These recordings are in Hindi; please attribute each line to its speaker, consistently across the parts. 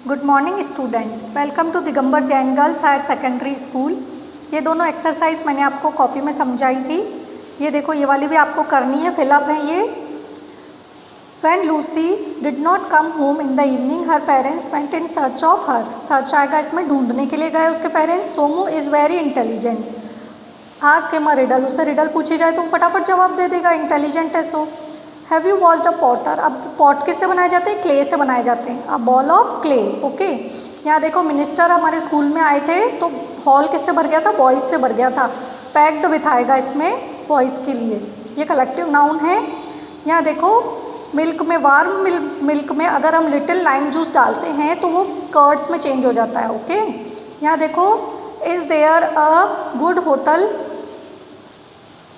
Speaker 1: Good morning students, welcome to Digambar Jain girls higher secondary school. ये दोनों एक्सरसाइज मैंने आपको कॉपी में समझाई थी। ये देखो, ये वाली भी आपको करनी है, फिलअप है ये। When Lucy did not come home in the evening, her parents went in search of her. Search आएगा इसमें, ढूंढने के लिए गए उसके parents. Somu is very intelligent. Ask him a riddle, उससे रिडल पूछी जाए तो फटाफट जवाब दे देगा, इंटेलिजेंट है so. Have you watched a potter, अब पॉट किससे बनाए जाते हैं? क्ले से बनाए जाते हैं। A ball of clay, okay. यहाँ देखो, मिनिस्टर हमारे स्कूल में आए थे तो हॉल किससे भर गया था? बॉयज़ से भर गया था। पैक्ड विथ आएगा इसमें बॉयज़ के लिए, ये कलेक्टिव नाउन है। यहाँ देखो, मिल्क में, वार्म मिल्क में अगर हम लिटिल लाइम जूस डालते हैं तो वो कर्ड्स में चेंज हो जाता है, ओके। यहाँ देखो, is there a good hotel,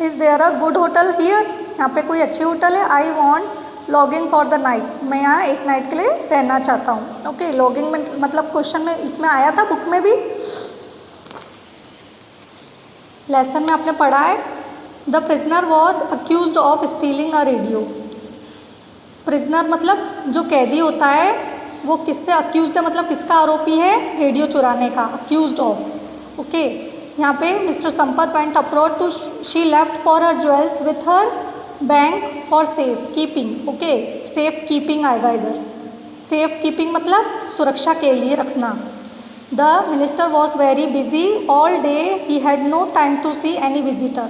Speaker 1: is there a good hotel here, यहाँ पे कोई अच्छी होटल है। I want lodging for the night, मैं यहाँ एक नाइट के लिए रहना चाहता हूँ, ओके। लॉगिंग में मतलब क्वेश्चन में इसमें आया था, बुक में भी, लेसन में आपने पढ़ा है। The prisoner was accused of stealing a radio. Prisoner मतलब जो कैदी होता है, वो किससे अक्यूज्ड है, मतलब किसका आरोपी है? रेडियो चुराने का, अक्यूज्ड ऑफ, ओके। यहाँ पे mister Sampat went abroad to, she left for her jewels with her bank for safe keeping, okay. Safe keeping आएगा इधर। सेफ कीपिंग मतलब सुरक्षा के लिए रखना। The minister was very busy all day, he had no time to see any visitor.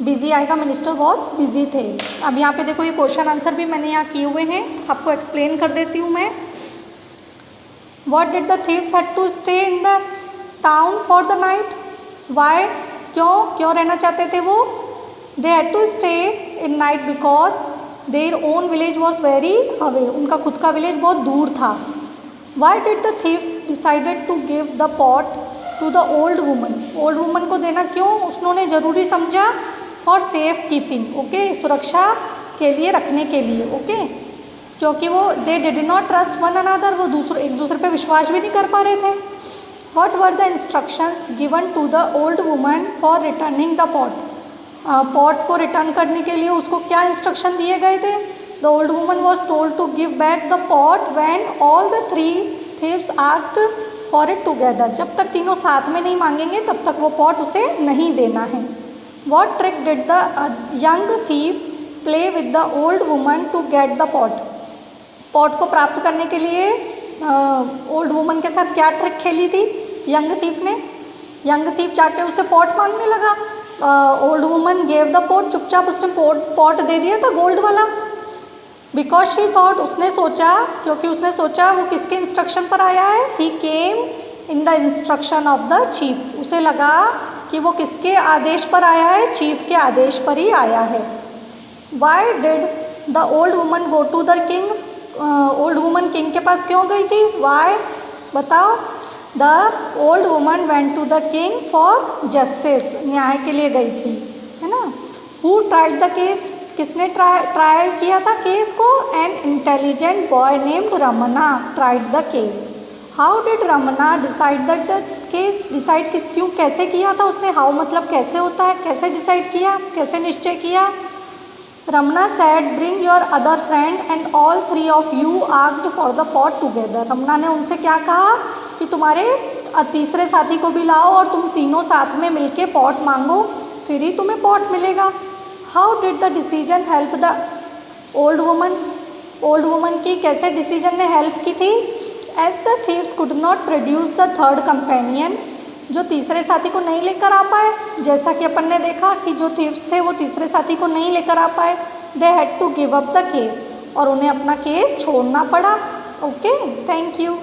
Speaker 1: Busy आएगा, मिनिस्टर बहुत बिजी थे। अब यहाँ पे देखो, ये क्वेश्चन आंसर भी मैंने यहाँ किए हुए हैं, आपको एक्सप्लेन कर देती हूँ मैं। What did the thieves had to stay in the town for the night, why, क्यों रहना चाहते थे वो? They had to stay in night because their own village was very away, उनका खुद का विलेज बहुत दूर था। Why did the thieves decided to give the pot to the old woman, old woman को देना क्यों उन्होंने जरूरी समझा? फॉर सेफ कीपिंग, ओके, सुरक्षा के लिए, रखने के लिए, ओके। क्योंकि वो they did not trust one another, वो एक दूसरे पे विश्वास भी नहीं कर पा रहे थे। What were the instructions given to the old woman for returning the pot, pot को रिटर्न करने के लिए उसको क्या इंस्ट्रक्शन दिए गए थे? The old woman was told to give back the pot when all the three thieves asked for it together, जब तक तीनों साथ में नहीं मांगेंगे तब तक वो पॉट उसे नहीं देना है। What trick did the young thief play with the old woman to get the pot? Pot को प्राप्त करने के लिए ओल्ड वुमन के साथ क्या ट्रिक खेली थी यंग थीफ ने? यंग थीफ जाके उससे पॉट मांगने लगा। Old woman gave the pot, चुपचाप उसने पॉट दे दिया था गोल्ड वाला। बिकॉज शी थॉट, उसने सोचा, क्योंकि उसने सोचा वो किसके इंस्ट्रक्शन पर आया है? He came in the instruction of the chief, उसे लगा कि वो किसके आदेश पर आया है? चीफ के आदेश पर ही आया है। Why did the old woman go to the king, old woman king के पास क्यों गई थी? वाई, बताओ। The old woman went to the king for justice, न्याय के लिए गई थी, है ना। हु ट्राइड द केस, किसने ट्रायल किया था केस को? An intelligent boy named Ramana tried the case. How did Ramana decide the case, decide क्यों, कैसे किया था उसने? हाउ मतलब कैसे होता है, कैसे डिसाइड किया, कैसे निश्चय किया? Ramana said bring your other friend and all three of you asked for the pot together. Ramana ने उनसे क्या कहा कि तुम्हारे तीसरे साथी को भी लाओ और तुम तीनों साथ में मिलके पॉट मांगो, फिर ही तुम्हें पॉट मिलेगा। How did the decision help the old woman, old woman की कैसे डिसीजन ने हेल्प की थी? As the thieves could not produce the third companion, जो तीसरे साथी को नहीं लेकर आ पाए, जैसा कि अपन ने देखा कि जो थीव्स थे वो तीसरे साथी को नहीं लेकर आ पाए, they had to give up the case, और उन्हें अपना केस छोड़ना पड़ा, ओके। Thank you.